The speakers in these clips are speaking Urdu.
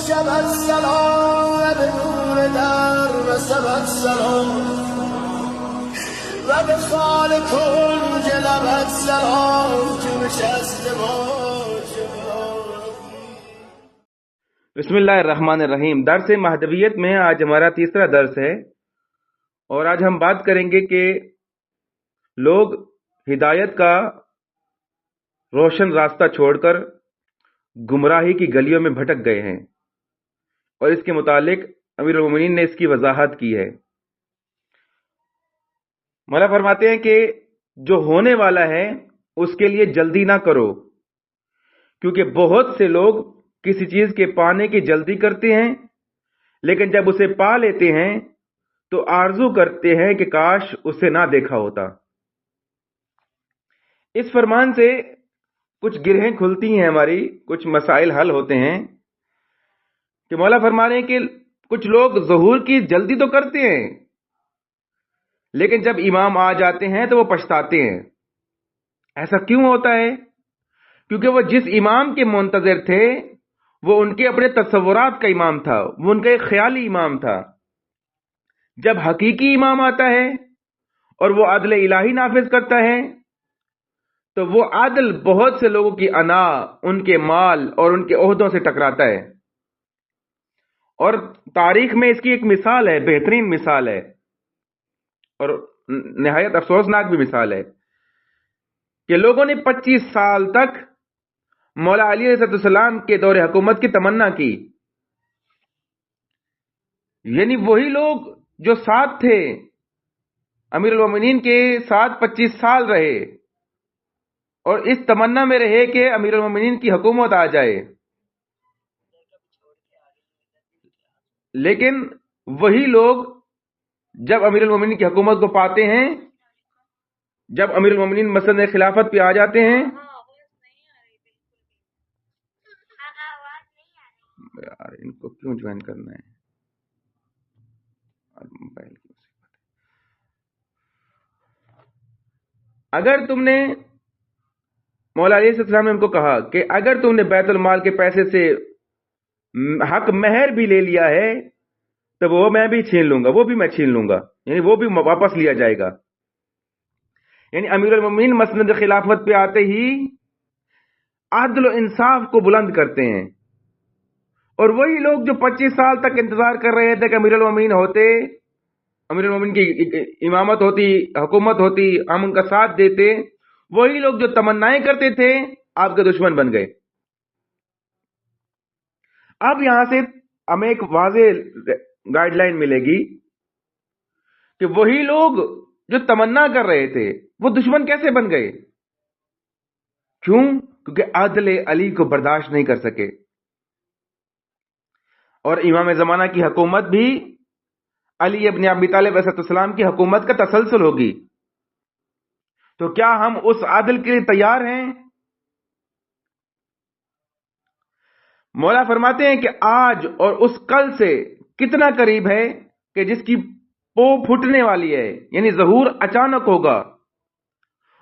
شبت سلام به نور در رسبت سلام و به خال کنج لبت سلام که نشست ما. بسم اللہ الرحمن الرحیم. درس مہدویت میں آج ہمارا تیسرا درس ہے اور آج ہم بات کریں گے کہ لوگ ہدایت کا روشن راستہ چھوڑ کر گمراہی کی گلیوں میں بھٹک گئے ہیں اور اس کے متعلق امیر المومنین نے اس کی وضاحت کی ہے. مولا فرماتے ہیں کہ جو ہونے والا ہے اس کے لیے جلدی نہ کرو، کیونکہ بہت سے لوگ کسی چیز کے پانے کی جلدی کرتے ہیں لیکن جب اسے پا لیتے ہیں تو آرزو کرتے ہیں کہ کاش اسے نہ دیکھا ہوتا. اس فرمان سے کچھ گرہیں کھلتی ہیں، ہماری کچھ مسائل حل ہوتے ہیں کہ مولا فرما رہے ہیں کہ کچھ لوگ ظہور کی جلدی تو کرتے ہیں لیکن جب امام آ جاتے ہیں تو وہ پچھتاتے ہیں. ایسا کیوں ہوتا ہے؟ کیونکہ وہ جس امام کے منتظر تھے وہ ان کے اپنے تصورات کا امام تھا، وہ ان کا ایک خیالی امام تھا. جب حقیقی امام آتا ہے اور وہ عدل الہی نافذ کرتا ہے تو وہ عدل بہت سے لوگوں کی انا، ان کے مال اور ان کے عہدوں سے ٹکراتا ہے. اور تاریخ میں اس کی ایک مثال ہے، بہترین مثال ہے اور نہایت افسوسناک بھی مثال ہے کہ لوگوں نے 25 سال تک مولا علی علیہ السلام کے دور حکومت کی تمنا کی. یعنی وہی لوگ جو ساتھ تھے امیر المومنین کے ساتھ 25 سال رہے اور اس تمنا میں رہے کہ امیر المومنین کی حکومت آ جائے، لیکن وہی لوگ جب امیر المومنین کی حکومت کو پاتے ہیں، جب امیر المومنین مسند خلافت پہ آ جاتے ہیں، یار ان کو کیوں جوائن کرنا ہے موبائل کی مصیبت. اگر تم نے مولا علیہ السلام نے ان کو کہا کہ اگر تم نے بیت المال کے پیسے سے حق مہر بھی لے لیا ہے تو وہ میں بھی چھین لوں گا، وہ بھی میں چھین لوں گا، یعنی وہ بھی واپس لیا جائے گا. یعنی امیر المومنین مسند خلافت پہ آتے ہی عدل و انصاف کو بلند کرتے ہیں. اور وہی لوگ جو 25 سال تک انتظار کر رہے تھے کہ امیر المومنین ہوتے، امیر المومنین کی امامت ہوتی، حکومت ہوتی، ہم ان کا ساتھ دیتے، وہی لوگ جو تمنائیں کرتے تھے آپ کے دشمن بن گئے. اب یہاں سے ہمیں ایک واضح گائیڈ لائن ملے گی کہ وہی لوگ جو تمنا کر رہے تھے وہ دشمن کیسے بن گئے. کیوں؟ کیونکہ عدل علی کو برداشت نہیں کر سکے. اور امام زمانہ کی حکومت بھی علی ابن ابی طالب علیہ السلام کی حکومت کا تسلسل ہوگی. تو کیا ہم اس عدل کے لیے تیار ہیں؟ مولا فرماتے ہیں کہ آج اور اس کل سے کتنا قریب ہے کہ جس کی پو پھٹنے والی ہے، یعنی ظہور اچانک ہوگا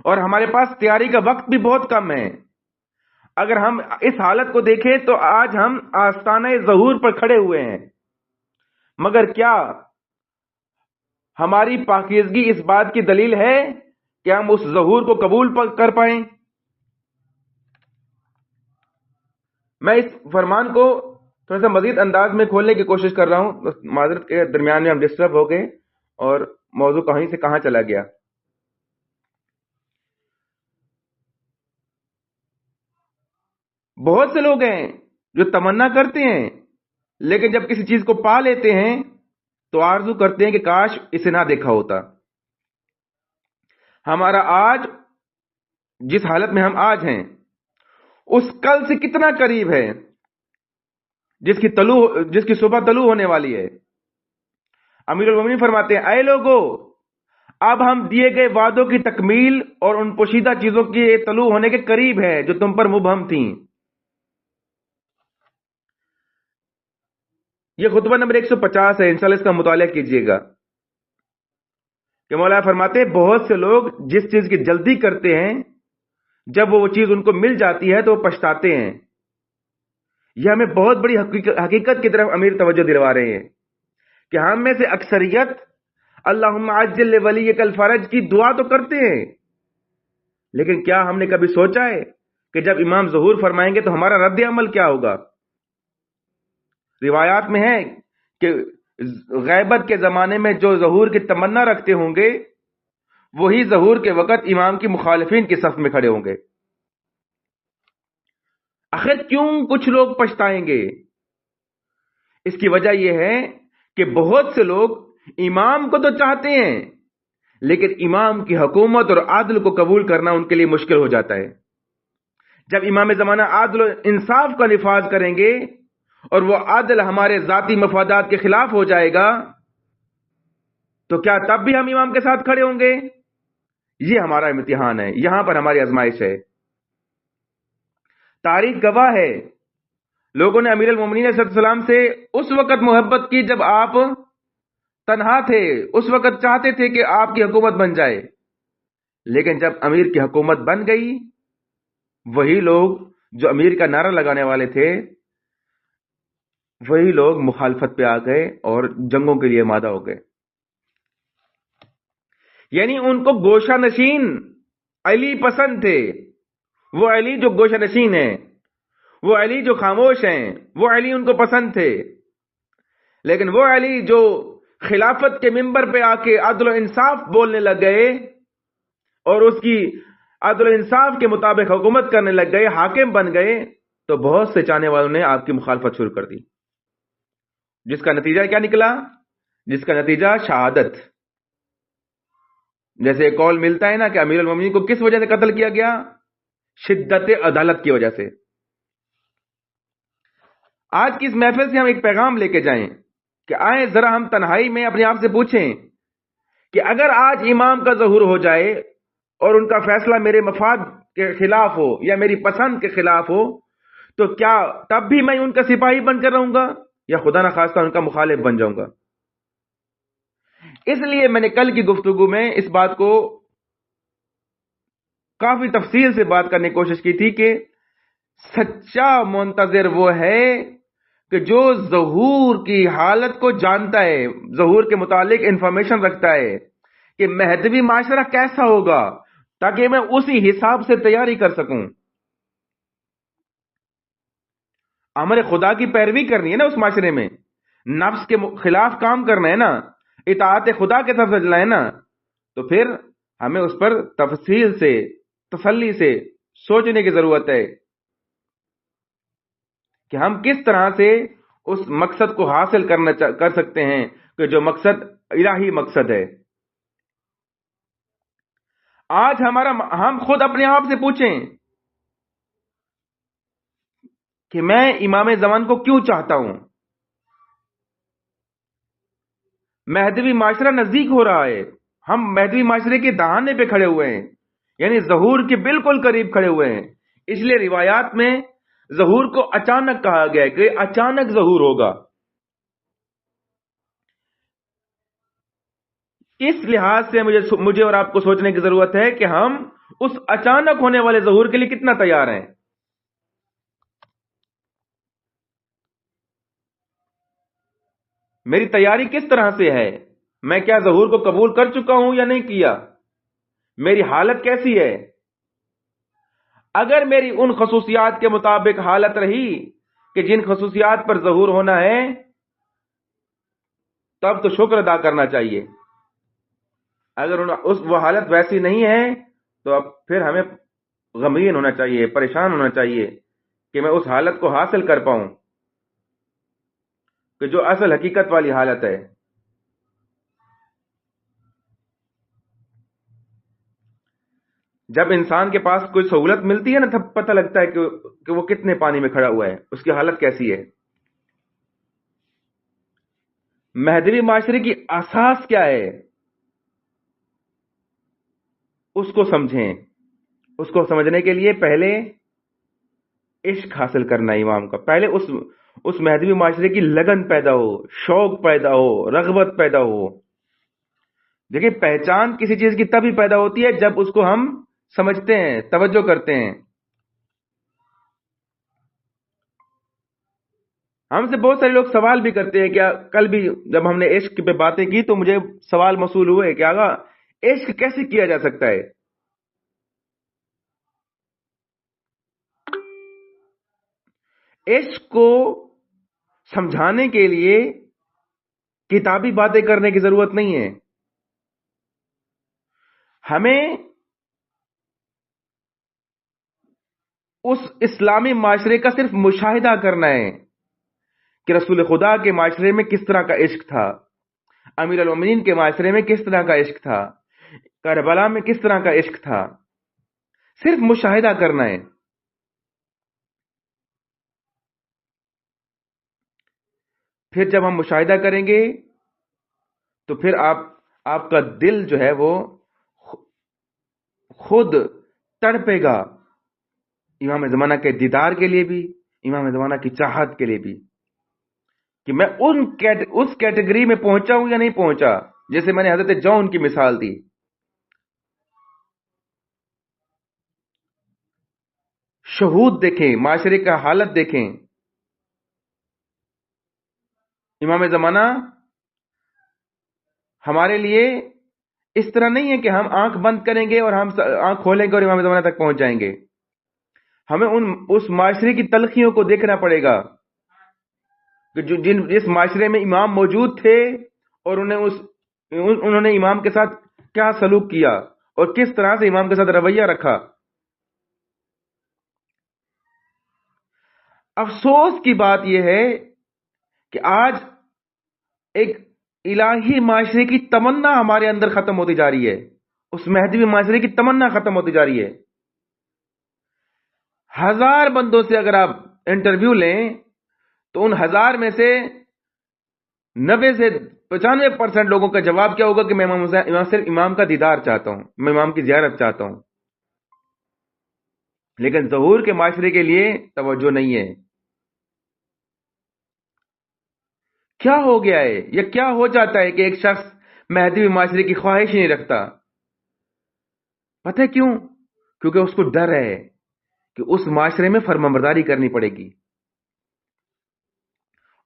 اور ہمارے پاس تیاری کا وقت بھی بہت کم ہے. اگر ہم اس حالت کو دیکھیں تو آج ہم آستانہ ظہور پر کھڑے ہوئے ہیں، مگر کیا ہماری پاکیزگی اس بات کی دلیل ہے کہ ہم اس ظہور کو قبول کر پائیں؟ میں اس فرمان کو تھوڑا سا مزید انداز میں کھولنے کی کوشش کر رہا ہوں، معذرت کے درمیان میں ہم ڈسٹرب ہو گئے اور موضوع کہیں سے کہاں چلا گیا. بہت سے لوگ ہیں جو تمنا کرتے ہیں لیکن جب کسی چیز کو پا لیتے ہیں تو آرزو کرتے ہیں کہ کاش اسے نہ دیکھا ہوتا. ہمارا آج جس حالت میں ہم آج ہیں اس کل سے کتنا قریب ہے جس کی صبح طلوع ہونے والی ہے. امیر المومنین فرماتے ہیں اے لوگو، اب ہم دیے گئے وعدوں کی تکمیل اور ان پوشیدہ چیزوں کے طلوع ہونے کے قریب ہے جو تم پر مبہم تھیں. یہ خطبہ نمبر 150 ہے، انشاءاللہ اس کا مطالعہ کیجئے گا کہ مولا فرماتے ہیں بہت سے لوگ جس چیز کی جلدی کرتے ہیں جب وہ چیز ان کو مل جاتی ہے تو وہ پچھتاتے ہیں. یہ ہمیں بہت بڑی حقیقت کی طرف امیر توجہ دلوا رہے ہیں کہ ہم میں سے اکثریت اللہم عجل لولیک الفرج کی دعا تو کرتے ہیں، لیکن کیا ہم نے کبھی سوچا ہے کہ جب امام ظہور فرمائیں گے تو ہمارا رد عمل کیا ہوگا؟ روایات میں ہے کہ غیبت کے زمانے میں جو ظہور کی تمنا رکھتے ہوں گے وہی ظہور کے وقت امام کی مخالفین کی صف میں کھڑے ہوں گے۔ آخر کیوں کچھ لوگ پچھتائیں گے؟ اس کی وجہ یہ ہے کہ بہت سے لوگ امام کو تو چاہتے ہیں لیکن امام کی حکومت اور عدل کو قبول کرنا ان کے لیے مشکل ہو جاتا ہے۔ جب امام زمانہ عدل و انصاف کا نفاذ کریں گے اور وہ عدل ہمارے ذاتی مفادات کے خلاف ہو جائے گا تو کیا تب بھی ہم امام کے ساتھ کھڑے ہوں گے؟ یہ ہمارا امتحان ہے، یہاں پر ہماری آزمائش ہے۔ تاریخ گواہ ہے لوگوں نے امیر المومنین علیہ السلام سے اس وقت محبت کی جب آپ تنہا تھے، اس وقت چاہتے تھے کہ آپ کی حکومت بن جائے، لیکن جب امیر کی حکومت بن گئی وہی لوگ جو امیر کا نعرہ لگانے والے تھے وہی لوگ مخالفت پہ آ گئے اور جنگوں کے لیے آمادہ ہو گئے۔ یعنی ان کو گوشہ نشین علی پسند تھے، وہ علی جو گوشہ نشین ہیں، وہ علی جو خاموش ہیں، وہ علی ان کو پسند تھے، لیکن وہ علی جو خلافت کے منبر پہ آ کے عدل و انصاف بولنے لگ گئے اور اس کی عدل و انصاف کے مطابق حکومت کرنے لگ گئے، حاکم بن گئے، تو بہت سے چاہنے والوں نے آپ کی مخالفت شروع کر دی، جس کا نتیجہ کیا نکلا؟ جس کا نتیجہ شہادت۔ جیسے ایک قول ملتا ہے نا کہ امیر المومنین کو کس وجہ سے قتل کیا گیا؟ شدت عدالت کی وجہ سے۔ آج کی اس محفل سے ہم ایک پیغام لے کے جائیں کہ آئیں ذرا ہم تنہائی میں اپنے آپ سے پوچھیں کہ اگر آج امام کا ظہور ہو جائے اور ان کا فیصلہ میرے مفاد کے خلاف ہو یا میری پسند کے خلاف ہو تو کیا تب بھی میں ان کا سپاہی بن کر رہوں گا یا خدا نخواستہ ان کا مخالف بن جاؤں گا؟ اس لیے میں نے کل کی گفتگو میں اس بات کو کافی تفصیل سے بات کرنے کی کوشش کی تھی کہ سچا منتظر وہ ہے کہ جو ظہور کی حالت کو جانتا ہے، ظہور کے متعلق انفارمیشن رکھتا ہے کہ مہدوی معاشرہ کیسا ہوگا تاکہ میں اسی حساب سے تیاری کر سکوں۔ امر خدا کی پیروی کرنی ہے نا، اس معاشرے میں نفس کے خلاف کام کرنا ہے نا، اطاعت خدا کے طرف چلنا ہے نا، تو پھر ہمیں اس پر تفصیل سے تسلی سے سوچنے کی ضرورت ہے کہ ہم کس طرح سے اس مقصد کو حاصل کر سکتے ہیں کہ جو مقصد الہی مقصد ہے۔ آج ہم خود اپنے آپ سے پوچھیں کہ میں امام زمان کو کیوں چاہتا ہوں؟ مہدوی معاشرہ نزدیک ہو رہا ہے، ہم مہدوی معاشرے کے دہانے پہ کھڑے ہوئے ہیں، یعنی ظہور کے بالکل قریب کھڑے ہوئے ہیں۔ اس لیے روایات میں ظہور کو اچانک کہا گیا ہے کہ اچانک ظہور ہوگا۔ اس لحاظ سے مجھے اور آپ کو سوچنے کی ضرورت ہے کہ ہم اس اچانک ہونے والے ظہور کے لیے کتنا تیار ہیں۔ میری تیاری کس طرح سے ہے؟ میں کیا ظہور کو قبول کر چکا ہوں یا نہیں کیا؟ میری حالت کیسی ہے؟ اگر میری ان خصوصیات کے مطابق حالت رہی کہ جن خصوصیات پر ظہور ہونا ہے تب تو شکر ادا کرنا چاہیے۔ اگر وہ حالت ویسی نہیں ہے تو اب پھر ہمیں غمگین ہونا چاہیے، پریشان ہونا چاہیے کہ میں اس حالت کو حاصل کر پاؤں کہ جو اصل حقیقت والی حالت ہے۔ جب انسان کے پاس کوئی سہولت ملتی ہے نا تب پتہ لگتا ہے کہ وہ کتنے پانی میں کھڑا ہوا ہے، اس کی حالت کیسی ہے۔ مہدوی معاشرے کی اساس کیا ہے اس کو سمجھیں۔ اس کو سمجھنے کے لیے پہلے عشق حاصل کرنا ہے امام کا، پہلے اس مہدوی معاشرے کی لگن پیدا ہو، شوق پیدا ہو، رغبت پیدا ہو۔ دیکھیں پہچان کسی چیز کی تبھی پیدا ہوتی ہے جب اس کو ہم سمجھتے ہیں، توجہ کرتے ہیں۔ ہم سے بہت سارے لوگ سوال بھی کرتے ہیں. کیا کل بھی جب ہم نے عشق پہ باتیں کی تو مجھے سوال موصول ہوئے کہ آگا عشق کیسے کیا جا سکتا ہے؟ عشق کو سمجھانے کے لیے کتابی باتیں کرنے کی ضرورت نہیں ہے. ہمیں اس اسلامی معاشرے کا صرف مشاہدہ کرنا ہے کہ رسول خدا کے معاشرے میں کس طرح کا عشق تھا، امیر المومنین کے معاشرے میں کس طرح کا عشق تھا، کربلا میں کس طرح کا عشق تھا. صرف مشاہدہ کرنا ہے. پھر جب ہم مشاہدہ کریں گے تو پھر آپ کا دل جو ہے وہ خود تڑپے گا امام زمانہ کے دیدار کے لیے بھی، امام زمانہ کی چاہت کے لیے بھی، کہ میں اس کیٹیگری میں پہنچا ہوں یا نہیں پہنچا. جیسے میں نے حضرت جون کی مثال دی. شہود دیکھیں، معاشرے کا حالت دیکھیں. امام زمانہ ہمارے لیے اس طرح نہیں ہے کہ ہم آنکھ بند کریں گے اور ہم آنکھ کھولیں گے اور امام زمانہ تک پہنچ جائیں گے. ہمیں اس معاشرے کی تلخیوں کو دیکھنا پڑے گا کہ جس معاشرے میں امام موجود تھے اور انہوں نے امام کے ساتھ کیا سلوک کیا اور کس طرح سے امام کے ساتھ رویہ رکھا. افسوس کی بات یہ ہے کہ آج ایک الہی معاشرے کی تمنا ہمارے اندر ختم ہوتی جا رہی ہے. اس مہدوی معاشرے کی تمنا ختم ہوتی جا رہی ہے. 1000 بندوں سے اگر آپ انٹرویو لیں تو ان 1000 میں سے 90 سے 95% لوگوں کا جواب کیا ہوگا کہ میں صرف امام کا دیدار چاہتا ہوں، میں امام کی زیارت چاہتا ہوں. لیکن ظہور کے معاشرے کے لیے توجہ نہیں ہے. کیا ہو گیا ہے یا کیا ہو جاتا ہے کہ ایک شخص مہدوی معاشرے کی خواہش ہی نہیں رکھتا؟ پتہ ہے کیوں؟ کیونکہ اس کو ڈر ہے کہ اس معاشرے میں فرمانبرداری کرنی پڑے گی،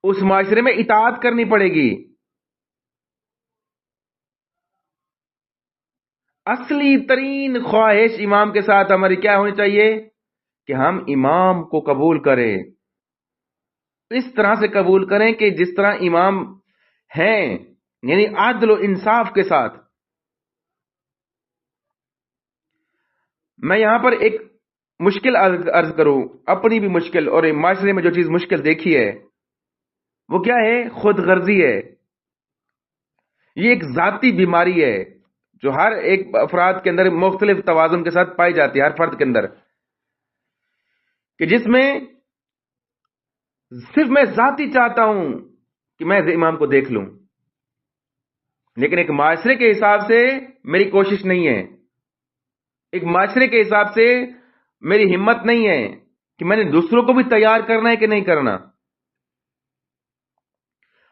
اس معاشرے میں اطاعت کرنی پڑے گی. اصلی ترین خواہش امام کے ساتھ ہماری کیا ہونی چاہیے؟ کہ ہم امام کو قبول کریں، اس طرح سے قبول کریں کہ جس طرح امام ہیں، یعنی عدل و انصاف کے ساتھ. میں یہاں پر ایک مشکل عرض کروں، اپنی بھی مشکل اور معاشرے میں جو چیز مشکل دیکھی ہے وہ کیا ہے؟ خود غرضی ہے. یہ ایک ذاتی بیماری ہے جو ہر ایک افراد کے اندر مختلف توازن کے ساتھ پائی جاتی ہے، ہر فرد کے اندر، کہ جس میں صرف میں ذاتی چاہتا ہوں کہ میں امام کو دیکھ لوں، لیکن ایک معاشرے کے حساب سے میری کوشش نہیں ہے، ایک معاشرے کے حساب سے میری ہمت نہیں ہے کہ میں نے دوسروں کو بھی تیار کرنا ہے کہ نہیں کرنا.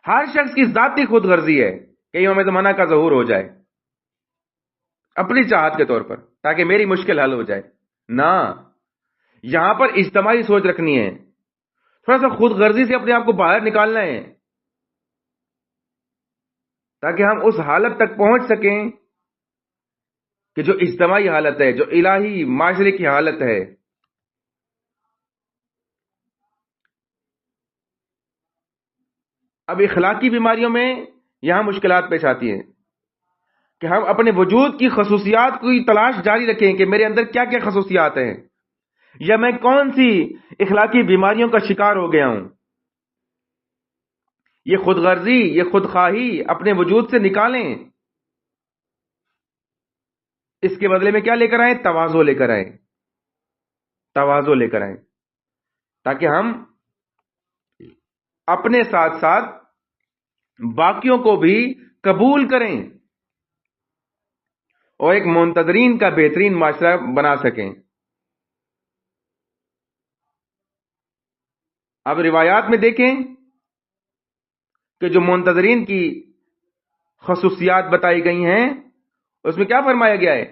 ہر شخص کی ذاتی خود غرضی ہے کہ امام زمانہ کا ظہور ہو جائے اپنی چاہت کے طور پر تاکہ میری مشکل حل ہو جائے. نہ، یہاں پر اجتماعی سوچ رکھنی ہے، تھوڑا سا خود غرضی سے اپنے آپ کو باہر نکالنا ہے تاکہ ہم اس حالت تک پہنچ سکیں کہ جو اجتماعی حالت ہے، جو الہی معاشرے کی حالت ہے. اب اخلاقی بیماریوں میں یہاں مشکلات پیش آتی ہیں کہ ہم اپنے وجود کی خصوصیات کی تلاش جاری رکھیں کہ میرے اندر کیا کیا خصوصیات ہیں، یا میں کون سی اخلاقی بیماریوں کا شکار ہو گیا ہوں. یہ خود غرضی، یہ خود خواہی اپنے وجود سے نکالیں. اس کے بدلے میں کیا لے کر آئیں؟ تواضع لے کر آئیں، تواضع لے کر آئیں، تاکہ ہم اپنے ساتھ ساتھ باقیوں کو بھی قبول کریں اور ایک منتظرین کا بہترین معاشرہ بنا سکیں. اب روایات میں دیکھیں کہ جو منتظرین کی خصوصیات بتائی گئی ہیں اس میں کیا فرمایا گیا ہے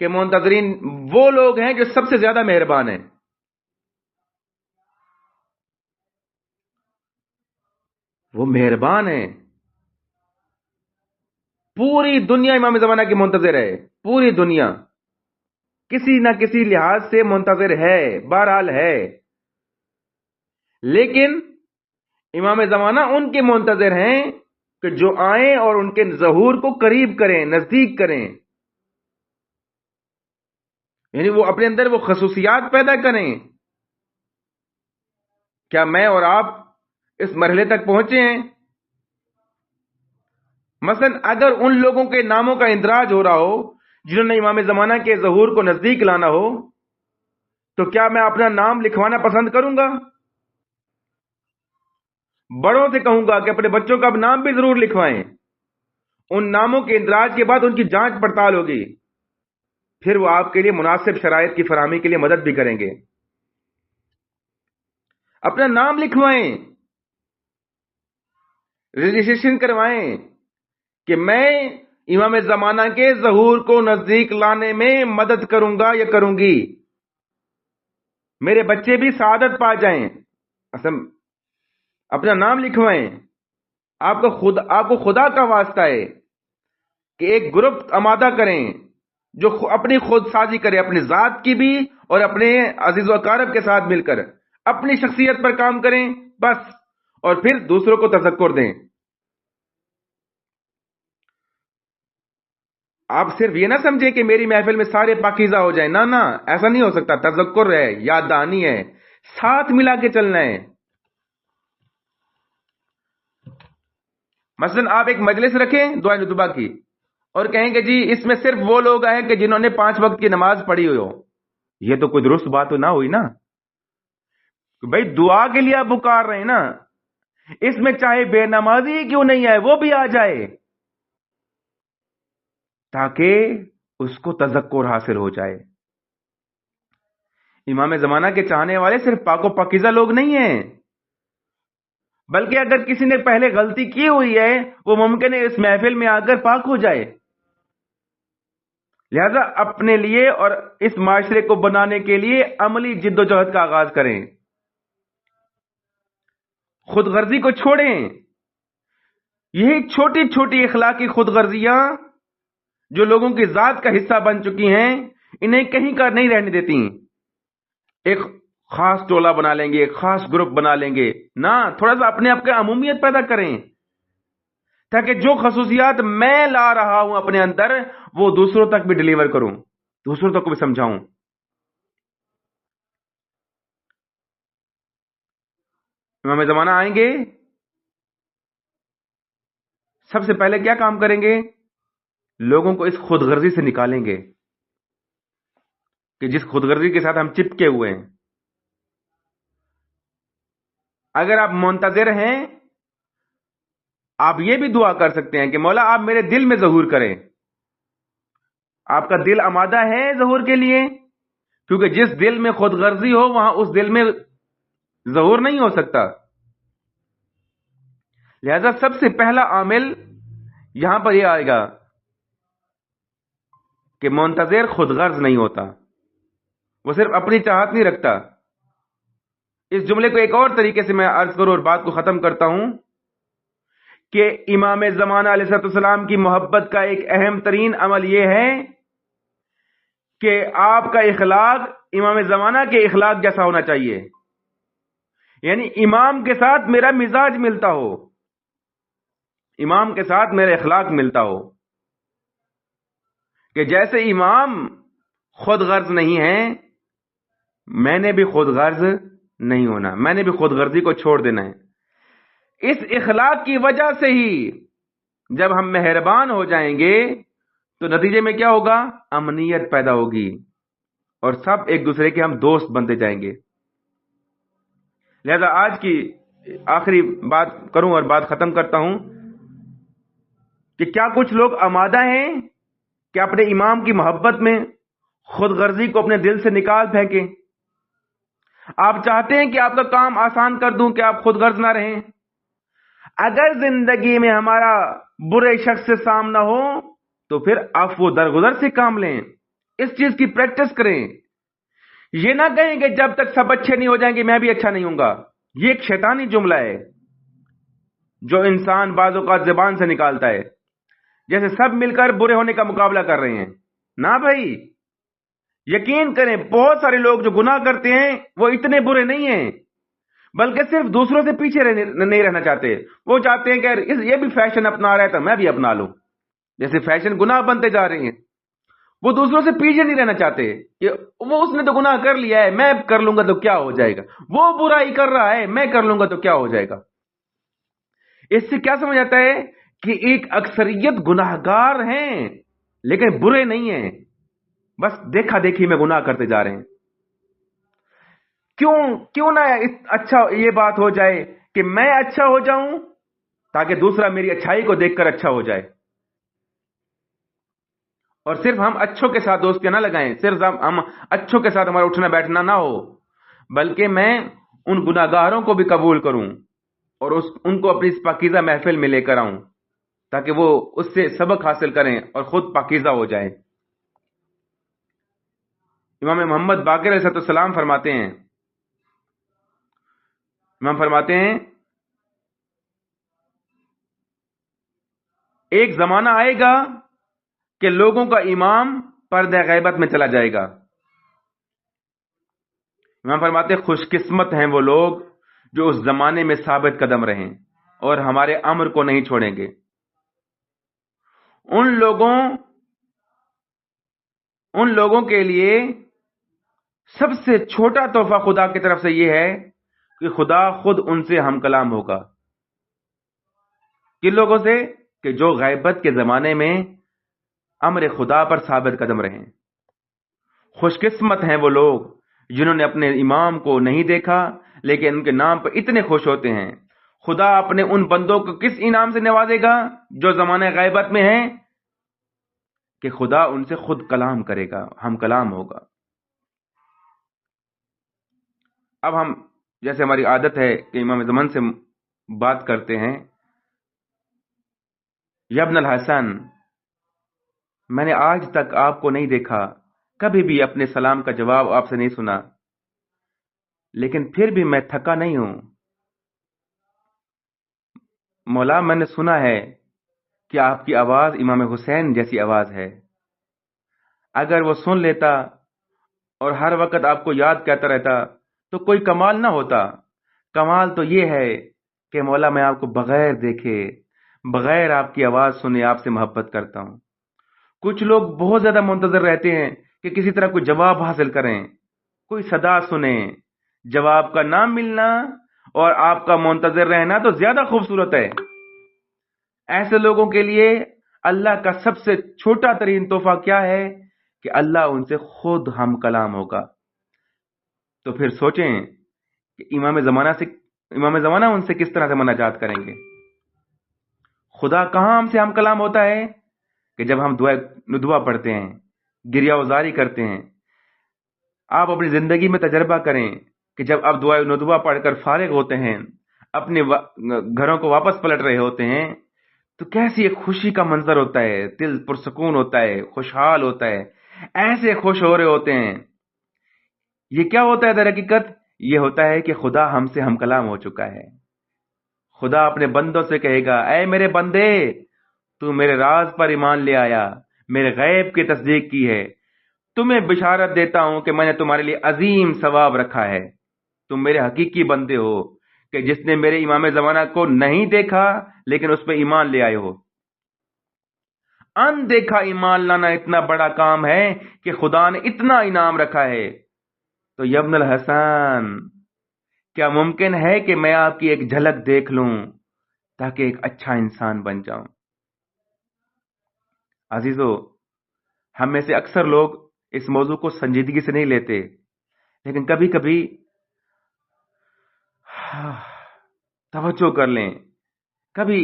کہ منتظرین وہ لوگ ہیں جو سب سے زیادہ مہربان ہیں. وہ مہربان ہے. پوری دنیا امام زمانہ کی منتظر ہے. پوری دنیا کسی نہ کسی لحاظ سے منتظر ہے، بہرحال ہے. لیکن امام زمانہ ان کے منتظر ہیں کہ جو آئیں اور ان کے ظہور کو قریب کریں، نزدیک کریں. یعنی وہ اپنے اندر وہ خصوصیات پیدا کریں. کیا میں اور آپ اس مرحلے تک پہنچے ہیں؟ مثلا اگر ان لوگوں کے ناموں کا اندراج ہو رہا ہو جنہوں نے امام زمانہ کے ظہور کو نزدیک لانا ہو، تو کیا میں اپنا نام لکھوانا پسند کروں گا؟ بڑوں سے کہوں گا کہ اپنے بچوں کا اب نام بھی ضرور لکھوائیں. ان ناموں کے اندراج کے بعد ان کی جانچ پڑتال ہوگی، پھر وہ آپ کے لیے مناسب شرائط کی فراہمی کے لیے مدد بھی کریں گے. اپنا نام لکھوائیں، رجسٹریشن کروائیں کہ میں امام زمانہ کے ظہور کو نزدیک لانے میں مدد کروں گا یا کروں گی. میرے بچے بھی سعادت پا جائیں. اپنا نام لکھوائیں. آپ کو خدا کا واسطہ ہے کہ ایک گروپ آمادہ کریں جو اپنی خود سازی کرے، اپنی ذات کی بھی اور اپنے عزیز و اقارب کے ساتھ مل کر اپنی شخصیت پر کام کریں بس، اور پھر دوسروں کو تذکر دیں. آپ صرف یہ نہ سمجھیں کہ میری محفل میں سارے پاکیزہ ہو جائیں. نہ ایسا نہیں ہو سکتا. تذکر ہے، یاد دہانی ہے، ساتھ ملا کے چلنا ہے. مثلا آپ ایک مجلس رکھیں دعائے ندبہ کی اور کہیں کہ جی اس میں صرف وہ لوگ آئے کہ جنہوں نے 5 وقت کی نماز پڑھی ہوئی ہو. یہ تو کوئی درست بات تو نہ ہوئی نا. بھائی دعا کے لیے آپ پکار رہے ہیں نا، اس میں چاہے بے نمازی کیوں نہیں آئے وہ بھی آ جائے تاکہ اس کو تذکر حاصل ہو جائے. امام زمانہ کے چاہنے والے صرف پاک و پاکیزہ لوگ نہیں ہیں، بلکہ اگر کسی نے پہلے غلطی کی ہوئی ہے وہ ممکن ہے اس محفل میں آ کر پاک ہو جائے. لہذا اپنے لیے اور اس معاشرے کو بنانے کے لیے عملی جد و جہد کا آغاز کریں. خود غرضی کو چھوڑیں. یہی چھوٹی چھوٹی اخلاقی خود غرضیاں جو لوگوں کی ذات کا حصہ بن چکی ہیں انہیں کہیں کا نہیں رہنے دیتی. ایک خاص ٹولہ بنا لیں گے، ایک خاص گروپ بنا لیں گے، نہ تھوڑا سا اپنے آپ کا عمومیت پیدا کریں تاکہ جو خصوصیات میں لا رہا ہوں اپنے اندر وہ دوسروں تک بھی ڈیلیور کروں، دوسروں تک بھی سمجھاؤں. امام زمانہ آئیں گے، سب سے پہلے کیا کام کریں گے؟ لوگوں کو اس خود غرضی سے نکالیں گے کہ جس خود غرضی کے ساتھ ہم چپکے ہوئے ہیں. اگر آپ منتظر ہیں آپ یہ بھی دعا کر سکتے ہیں کہ مولا آپ میرے دل میں ظہور کریں. آپ کا دل آمادہ ہے ظہور کے لیے؟ کیونکہ جس دل میں خود غرضی ہو وہاں اس دل میں ظہور نہیں ہو سکتا. لہذا سب سے پہلا عامل یہاں پر یہ آئے گا کہ منتظر خود غرض نہیں ہوتا، وہ صرف اپنی چاہت نہیں رکھتا. اس جملے کو ایک اور طریقے سے میں عرض کروں اور بات کو ختم کرتا ہوں کہ امام زمانہ علیہ السلام کی محبت کا ایک اہم ترین عمل یہ ہے کہ آپ کا اخلاق امام زمانہ کے اخلاق جیسا ہونا چاہیے. یعنی امام کے ساتھ میرا مزاج ملتا ہو، امام کے ساتھ میرا اخلاق ملتا ہو، کہ جیسے امام خود غرض نہیں ہے میں نے بھی خود غرض نہیں ہونا، میں نے بھی خود غرضی کو چھوڑ دینا ہے. اس اخلاق کی وجہ سے ہی جب ہم مہربان ہو جائیں گے تو نتیجے میں کیا ہوگا؟ امنیت پیدا ہوگی اور سب ایک دوسرے کے ہم دوست بنتے جائیں گے. لہذا آج کی آخری بات کروں اور بات ختم کرتا ہوں کہ کیا کچھ لوگ آمادہ ہیں کہ اپنے امام کی محبت میں خود غرضی کو اپنے دل سے نکال پھینکیں؟ آپ چاہتے ہیں کہ آپ کا کام آسان کر دوں کہ آپ خود غرض نہ رہیں؟ اگر زندگی میں ہمارا برے شخص سے سامنا ہو تو پھر عفو درگزر سے کام لیں، اس چیز کی پریکٹس کریں. یہ نہ کہیں کہ جب تک سب اچھے نہیں ہو جائیں گے میں بھی اچھا نہیں ہوں گا. یہ ایک شیطانی جملہ ہے. جو انسان بعض اوقات زبان سے نکالتا ہے، جیسے سب مل کر برے ہونے کا مقابلہ کر رہے ہیں. نہ بھائی، یقین کریں بہت سارے لوگ جو گناہ کرتے ہیں وہ اتنے برے نہیں ہیں، بلکہ صرف دوسروں سے پیچھے نہیں رہنا چاہتے. وہ چاہتے ہیں کہ یہ بھی فیشن اپنا رہا ہے تو میں بھی اپنا لوں. جیسے فیشن گناہ بنتے جا رہے ہیں، وہ دوسروں سے پیچھے نہیں رہنا چاہتے کہ وہ اس نے تو گناہ کر لیا ہے، میں کر لوں گا تو کیا ہو جائے گا. وہ برائی کر رہا ہے، میں کر لوں گا تو کیا ہو جائے گا. اس سے کیا سمجھ آتا ہے کہ ایک اکثریت گناہ گار ہیں لیکن برے نہیں ہیں، بس دیکھا دیکھی میں گناہ کرتے جا رہے ہیں. کیوں نہ اچھا یہ بات ہو جائے کہ میں اچھا ہو جاؤں تاکہ دوسرا میری اچھائی کو دیکھ کر اچھا ہو جائے. اور صرف ہم اچھوں کے ساتھ دوستیاں نہ لگائیں، صرف ہم اچھوں کے ساتھ ہمارا اٹھنا بیٹھنا نہ ہو، بلکہ میں ان گناہگاروں کو بھی قبول کروں اور ان کو اپنی اس پاکیزہ محفل میں لے کر آؤں تاکہ وہ اس سے سبق حاصل کریں اور خود پاکیزہ ہو جائیں. امام محمد باقر علیہ السلام فرماتے ہیں، ایک زمانہ آئے گا کہ لوگوں کا امام پردہ غیبت میں چلا جائے گا. امام فرماتے ہیں خوش قسمت ہیں وہ لوگ جو اس زمانے میں ثابت قدم رہیں اور ہمارے امر کو نہیں چھوڑیں گے. ان لوگوں کے لیے سب سے چھوٹا تحفہ خدا کی طرف سے یہ ہے کہ خدا خود ان سے ہم کلام ہوگا. کن لوگوں سے؟ کہ جو غیبت کے زمانے میں امر خدا پر ثابت قدم رہیں. خوش قسمت ہیں وہ لوگ جنہوں نے اپنے امام کو نہیں دیکھا لیکن ان کے نام پر اتنے خوش ہوتے ہیں. خدا اپنے ان بندوں کو کس انعام سے نوازے گا جو زمانہ غیبت میں ہیں؟ کہ خدا ان سے خود کلام کرے گا، ہم کلام ہوگا. اب ہم جیسے ہماری عادت ہے کہ امام زمان سے بات کرتے ہیں. یا ابن الحسن، میں نے آج تک آپ کو نہیں دیکھا، کبھی بھی اپنے سلام کا جواب آپ سے نہیں سنا، لیکن پھر بھی میں تھکا نہیں ہوں. مولا، میں نے سنا ہے کہ آپ کی آواز امام حسین جیسی آواز ہے. اگر وہ سن لیتا اور ہر وقت آپ کو یاد کرتا رہتا تو کوئی کمال نہ ہوتا. کمال تو یہ ہے کہ مولا میں آپ کو بغیر دیکھے، بغیر آپ کی آواز سنے آپ سے محبت کرتا ہوں. کچھ لوگ بہت زیادہ منتظر رہتے ہیں کہ کسی طرح کوئی جواب حاصل کریں، کوئی صدا سنیں. جواب کا نہ ملنا اور آپ کا منتظر رہنا تو زیادہ خوبصورت ہے. ایسے لوگوں کے لیے اللہ کا سب سے چھوٹا ترین تحفہ کیا ہے؟ کہ اللہ ان سے خود ہم کلام ہوگا. تو پھر سوچیں کہ امام زمانہ ان سے کس طرح سے مناجات کریں گے. خدا کہاں ہم سے ہم کلام ہوتا ہے؟ کہ جب ہم ندوہ پڑھتے ہیں، گریہ وزاری کرتے ہیں. آپ اپنی زندگی میں تجربہ کریں کہ جب آپ دعائے ندوہ پڑھ کر فارغ ہوتے ہیں، اپنے گھروں کو واپس پلٹ رہے ہوتے ہیں، تو کیسی ایک خوشی کا منظر ہوتا ہے، دل پرسکون ہوتا ہے، خوشحال ہوتا ہے، ایسے خوش ہو رہے ہوتے ہیں. یہ کیا ہوتا ہے در حقیقت؟ یہ ہوتا ہے کہ خدا ہم سے ہم کلام ہو چکا ہے. خدا اپنے بندوں سے کہے گا، اے میرے بندے، تو میرے راز پر ایمان لے آیا، میرے غیب کی تصدیق کی ہے. تمہیں بشارت دیتا ہوں کہ میں نے تمہارے لیے عظیم ثواب رکھا ہے. تم میرے حقیقی بندے ہو کہ جس نے میرے امام زمانہ کو نہیں دیکھا لیکن اس پہ ایمان لے آئے ہو. اندیکھا ایمان لانا اتنا بڑا کام ہے کہ خدا نے اتنا انعام رکھا ہے. تو یا ابن الحسن، کیا ممکن ہے کہ میں آپ کی ایک جھلک دیکھ لوں تاکہ ایک اچھا انسان بن جاؤں؟ عزیزو، ہم میں سے اکثر لوگ اس موضوع کو سنجیدگی سے نہیں لیتے، لیکن کبھی کبھی توجہ کر لیں. کبھی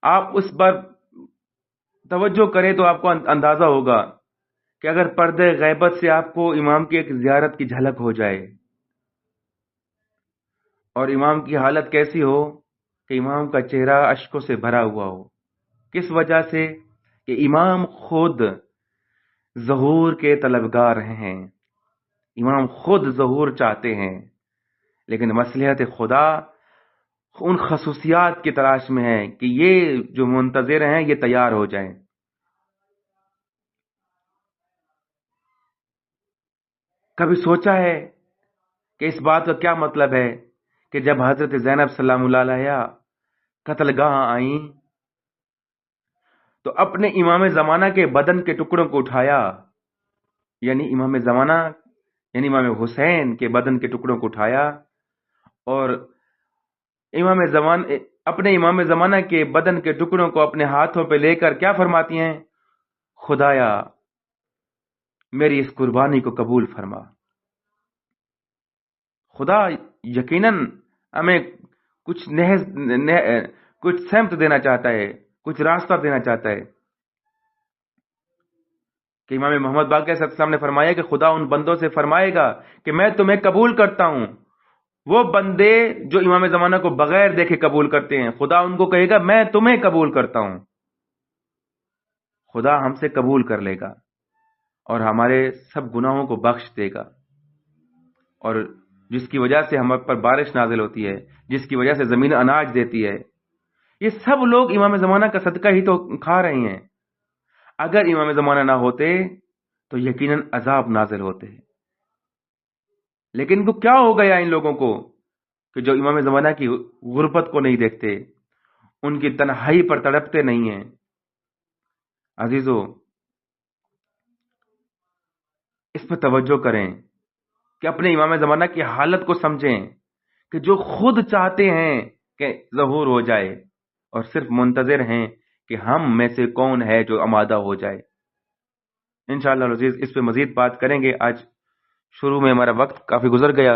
آپ اس پر توجہ کریں تو آپ کو اندازہ ہوگا کہ اگر پردے غیبت سے آپ کو امام کی ایک زیارت کی جھلک ہو جائے اور امام کی حالت کیسی ہو کہ امام کا چہرہ اشکوں سے بھرا ہوا ہو. کس وجہ سے؟ کہ امام خود ظہور کے طلبگار ہیں، امام خود ظہور چاہتے ہیں، لیکن مصلحت خدا ان خصوصیات کی تلاش میں ہیں کہ یہ جو منتظر ہیں یہ تیار ہو جائیں. کبھی سوچا ہے کہ اس بات کا کیا مطلب ہے کہ جب حضرت زینب سلام اللہ علیہا قتل گاہ آئیں تو اپنے امام زمانہ کے بدن کے ٹکڑوں کو اٹھایا، یعنی امام زمانہ یعنی امام حسین کے بدن کے ٹکڑوں کو اٹھایا اور اپنے امام زمانہ کے بدن کے ٹکڑوں کو اپنے ہاتھوں پہ لے کر کیا فرماتی ہیں؟ خدایا میری اس قربانی کو قبول فرما. خدا یقیناً ہمیں کچھ سمت دینا چاہتا ہے، کچھ راستہ دینا چاہتا ہے. کہ امام محمد باقر صلی اللہ علیہ وسلم نے فرمایا کہ خدا ان بندوں سے فرمائے گا کہ میں تمہیں قبول کرتا ہوں. وہ بندے جو امام زمانہ کو بغیر دیکھے قبول کرتے ہیں، خدا ان کو کہے گا میں تمہیں قبول کرتا ہوں. خدا ہم سے قبول کر لے گا اور ہمارے سب گناہوں کو بخش دے گا، اور جس کی وجہ سے ہم پر بارش نازل ہوتی ہے، جس کی وجہ سے زمین اناج دیتی ہے، یہ سب لوگ امام زمانہ کا صدقہ ہی تو کھا رہے ہیں. اگر امام زمانہ نہ ہوتے تو یقیناً عذاب نازل ہوتے. لیکن وہ کیا ہو گیا ان لوگوں کو کہ جو امام زمانہ کی غربت کو نہیں دیکھتے، ان کی تنہائی پر تڑپتے نہیں ہیں. عزیزو، اس پہ توجہ کریں کہ اپنے امام زمانہ کی حالت کو سمجھیں کہ جو خود چاہتے ہیں کہ ظہور ہو جائے اور صرف منتظر ہیں کہ ہم میں سے کون ہے جو آمادہ ہو جائے. انشاءاللہ العزیز اس پہ مزید بات کریں گے. آج شروع میں ہمارا وقت کافی گزر گیا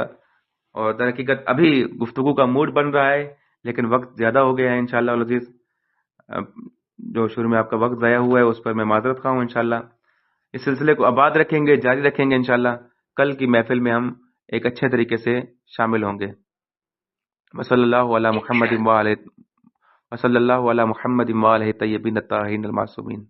اور در حقیقت ابھی گفتگو کا موڈ بن رہا ہے، لیکن وقت زیادہ ہو گیا ہے. انشاءاللہ العزیز جو شروع میں آپ کا وقت ضائع ہوا ہے اس پر میں معذرت خواہ ہوں. انشاءاللہ اس سلسلے کو آباد رکھیں گے، جاری رکھیں گے. انشاءاللہ کل کی محفل میں ہم ایک اچھے طریقے سے شامل ہوں گے. وصلی اللہ علی محمد وصلی اللہ علی محمد وآلہ طیبین الطاہرین المعصومین.